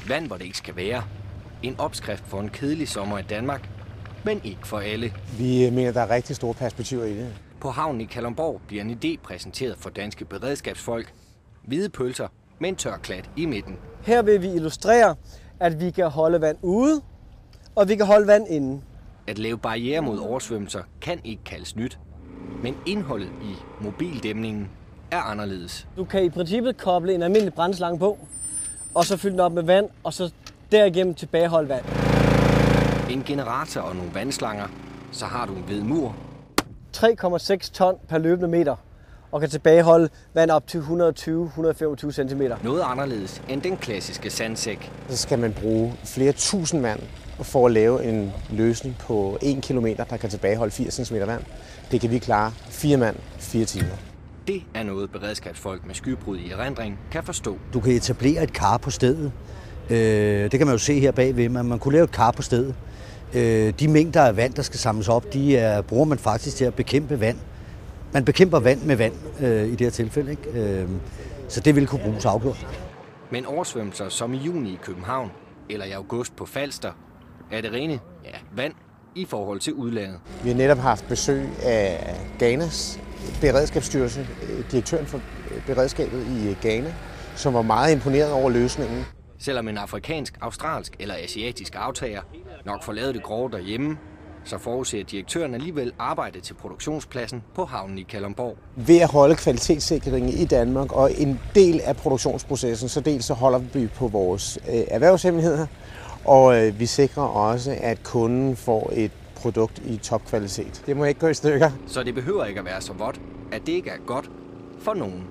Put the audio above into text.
Vand, hvor det ikke skal være. En opskrift for en kedelig sommer i Danmark, men ikke for alle. Vi mener, der er rigtig store perspektiver i det. På havnen i Kalundborg bliver en idé præsenteret for danske beredskabsfolk. Hvide pølser med en tør klat i midten. Her vil vi illustrere, at vi kan holde vand ude, og vi kan holde vand inde. At lave barriere mod oversvømmelser kan ikke kaldes nyt, men indholdet i mobildæmningen er anderledes. Du kan i princippet koble en almindelig brændslange på, og så fylde den op med vand, og så derigennem tilbageholde vand. En generator og nogle vandslanger, så har du en hvid mur. 3,6 ton per løbende meter, og kan tilbageholde vand op til 120-125 cm. Noget anderledes end den klassiske sandsæk. Så skal man bruge flere tusind mand for at lave en løsning på 1 kilometer, der kan tilbageholde 80 cm vand. Det kan vi klare 4 mand, 4 timer. Det er noget beredskabsfolk med skybrud i erindring kan forstå. Du kan etablere et kar på stedet. Det kan man jo se her bagved, men man kunne lave et kar på stedet. De mængder af vand, der skal samles op, bruger man faktisk til at bekæmpe vand. Man bekæmper vand med vand i det her tilfælde, ikke? Så det vil kunne bruges afgjort. Men oversvømmelser som i juni i København eller i august på Falster, er det rene vand i forhold til udlandet. Vi har netop haft besøg af Ghanas beredskabsstyrelse, direktøren for beredskabet i Ghana, som var meget imponeret over løsningen. Selvom en afrikansk, australsk eller asiatisk aftager nok får lavet det grove derhjemme, så forudser direktøren alligevel arbejde til produktionspladsen på havnen i Kalundborg. Ved at holde kvalitetssikringen i Danmark og en del af produktionsprocessen, så holder vi på vores erhvervshemmeligheder, og vi sikrer også, at kunden får et produkt i topkvalitet. Det må ikke gå i stykker. Så det behøver ikke at være så vådt, at det ikke er godt for nogen.